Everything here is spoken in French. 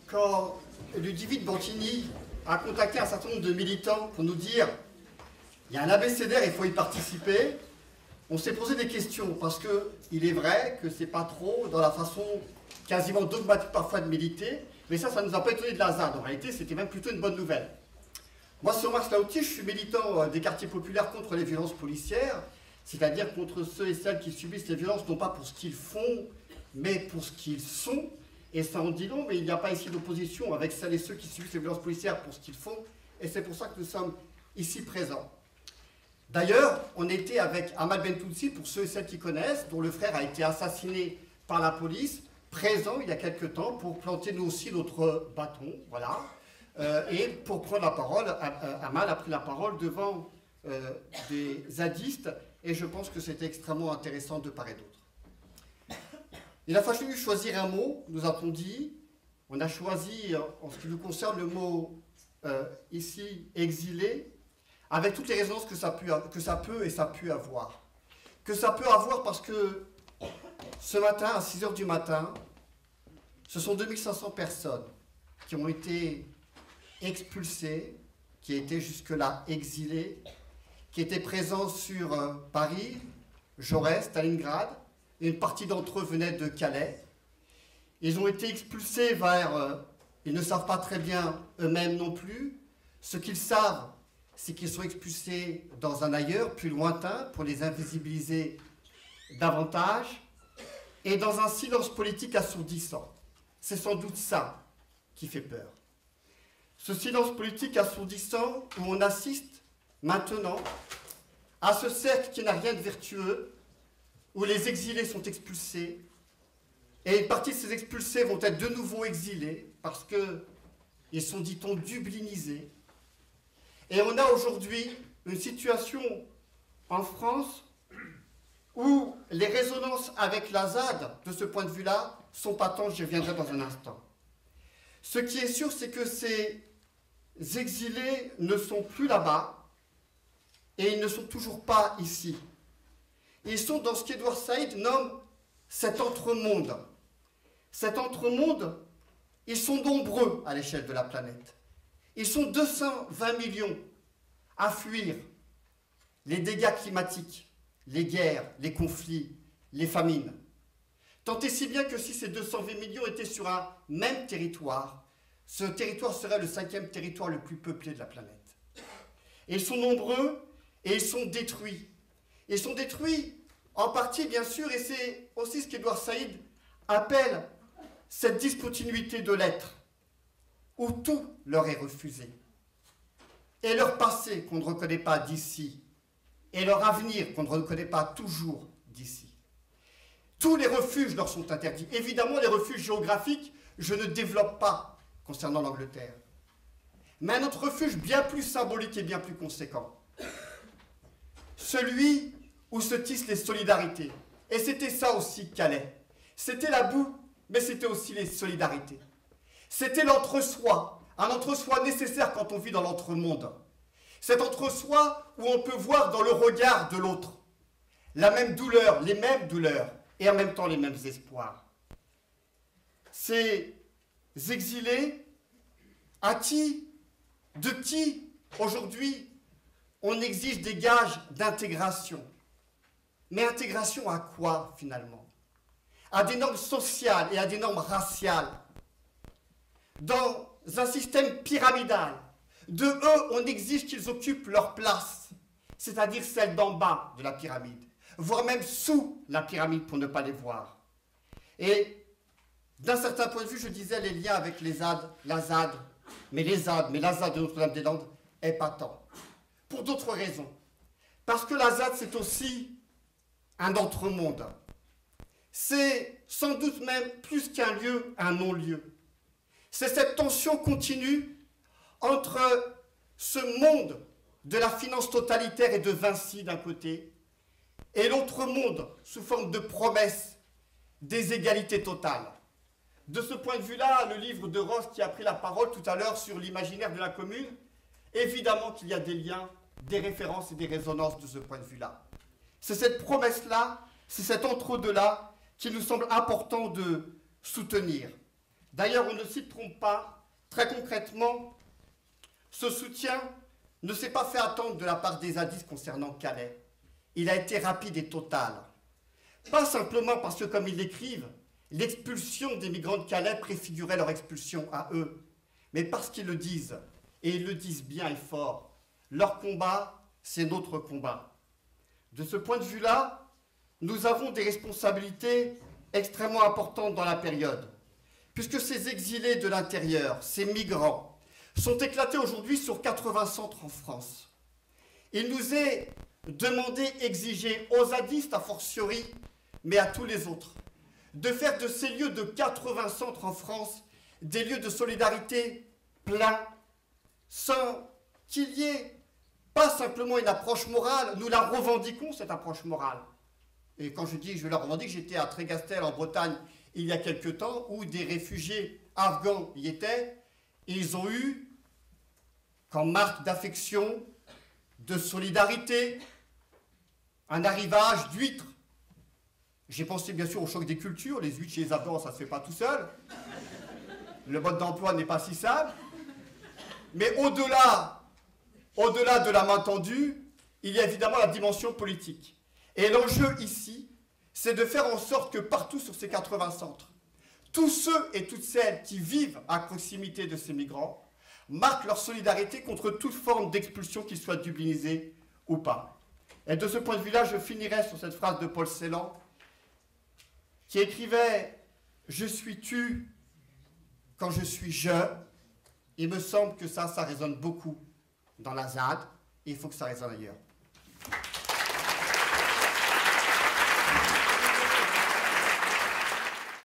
quand Ludivine Bantigny a contacté un certain nombre de militants pour nous dire il y a un abécédaire, il faut y participer, on s'est posé des questions, parce qu'il est vrai que c'est pas trop dans la façon quasiment dogmatique parfois de militer, mais ça ne nous a pas étonné de la ZAD. En réalité, c'était même plutôt une bonne nouvelle. Moi, sur Mars Laouti, je suis militant des quartiers populaires contre les violences policières, c'est-à-dire contre ceux et celles qui subissent les violences, non pas pour ce qu'ils font, mais pour ce qu'ils sont. Et ça en dit long, mais il n'y a pas ici d'opposition avec celles et ceux qui subissent les violences policières pour ce qu'ils font, et c'est pour ça que nous sommes ici présents. D'ailleurs, on était avec Ahmad Bentounsi, pour ceux et celles qui connaissent, dont le frère a été assassiné par la police, présent il y a quelque temps pour planter nous aussi notre bâton, voilà. Et pour prendre la parole, Ahmad a pris la parole devant des zadistes, et je pense que c'était extrêmement intéressant de part et d'autre. Il a fallu choisir un mot, nous a-t-on dit. On a choisi, en ce qui nous concerne, le mot ici, exilé, avec toutes les résonances que ça peut et ça a pu avoir. Que ça peut avoir parce que ce matin, à 6 h du matin, ce sont 2500 personnes qui ont été expulsés, qui étaient jusque-là exilés, qui étaient présents sur Paris, Jaurès, Stalingrad, et une partie d'entre eux venaient de Calais. Ils ont été expulsés vers... ils ne savent pas très bien eux-mêmes non plus. Ce qu'ils savent, c'est qu'ils sont expulsés dans un ailleurs plus lointain pour les invisibiliser davantage, et dans un silence politique assourdissant. C'est sans doute ça qui fait peur. Ce silence politique assourdissant où on assiste maintenant à ce cercle qui n'a rien de vertueux, où les exilés sont expulsés, et une partie de ces expulsés vont être de nouveau exilés parce qu'ils sont, dit-on, dublinisés. Et on a aujourd'hui une situation en France où les résonances avec la ZAD, de ce point de vue-là, sont patentes, j'y reviendrai dans un instant. Ce qui est sûr, c'est que ces exilés ne sont plus là-bas et ils ne sont toujours pas ici. Ils sont dans ce qu'Edouard Saïd nomme cet entre-monde. Cet entre-monde, ils sont nombreux à l'échelle de la planète. Ils sont 220 millions à fuir les dégâts climatiques, les guerres, les conflits, les famines. Tant et si bien que si ces 220 millions étaient sur un même territoire, ce territoire serait le 5e territoire le plus peuplé de la planète. Et ils sont nombreux et ils sont détruits. Ils sont détruits en partie, bien sûr, et c'est aussi ce qu'Edouard Saïd appelle cette discontinuité de l'être, où tout leur est refusé. Et leur passé qu'on ne reconnaît pas d'ici, et leur avenir qu'on ne reconnaît pas toujours d'ici. Tous les refuges leur sont interdits. Évidemment, les refuges géographiques, je ne développe pas concernant l'Angleterre. Mais un autre refuge bien plus symbolique et bien plus conséquent. Celui où se tissent les solidarités. Et c'était ça aussi Calais. C'était la boue, mais c'était aussi les solidarités. C'était l'entre-soi, un entre-soi nécessaire quand on vit dans l'entre-monde. Cet entre-soi où on peut voir dans le regard de l'autre la même douleur, les mêmes douleurs, et en même temps les mêmes espoirs. Ces exilés de qui, aujourd'hui, on exige des gages d'intégration. Mais intégration à quoi, finalement? À des normes sociales et à des normes raciales. Dans un système pyramidal, de eux, on exige qu'ils occupent leur place, c'est-à-dire celle d'en bas de la pyramide, voire même sous la pyramide pour ne pas les voir. Et d'un certain point de vue, je disais les liens avec les ZAD, la ZAD, mais la ZAD de Notre-Dame-des-Landes est patent. Pour d'autres raisons. Parce que la ZAD, c'est aussi un entre-monde. C'est sans doute même plus qu'un lieu, un non-lieu. C'est cette tension continue entre ce monde de la finance totalitaire et de Vinci d'un côté, et l'autre monde sous forme de promesses des égalités totales. De ce point de vue-là, le livre de Ross qui a pris la parole tout à l'heure sur l'imaginaire de la commune, évidemment qu'il y a des liens, des références et des résonances de ce point de vue-là. C'est cette promesse-là, c'est cet entre-deux-là qui nous semble important de soutenir. D'ailleurs, on ne s'y trompe pas. Très concrètement, ce soutien ne s'est pas fait attendre de la part des zadistes concernant Calais. Il a été rapide et total. Pas simplement parce que, comme ils l'écrivent, l'expulsion des migrants de Calais préfigurait leur expulsion à eux, mais parce qu'ils le disent, et ils le disent bien et fort. Leur combat, c'est notre combat. De ce point de vue-là, nous avons des responsabilités extrêmement importantes dans la période, puisque ces exilés de l'intérieur, ces migrants, sont éclatés aujourd'hui sur 80 centres en France. Il nous est demandé, exigé aux zadistes a fortiori, mais à tous les autres, de faire de ces lieux de 80 centres en France des lieux de solidarité pleins, sans qu'il y ait pas simplement une approche morale, nous la revendiquons, cette approche morale. Et quand je dis je la revendique, j'étais à Trégastel en Bretagne il y a quelque temps, où des réfugiés afghans y étaient, et ils ont eu, comme marque d'affection, de solidarité, un arrivage d'huîtres. J'ai pensé bien sûr au choc des cultures, les huîtres chez les Afghans, ça ne se fait pas tout seul. Le mode d'emploi n'est pas si simple. Mais au-delà de la main tendue, il y a évidemment la dimension politique. Et l'enjeu ici, c'est de faire en sorte que partout sur ces 80 centres, tous ceux et toutes celles qui vivent à proximité de ces migrants marquent leur solidarité contre toute forme d'expulsion, qu'ils soient dublinisés ou pas. Et de ce point de vue-là, je finirai sur cette phrase de Paul Celan, qui écrivait « Je suis tu quand je suis je ». Il me semble que ça résonne beaucoup dans la ZAD, et il faut que ça résonne ailleurs.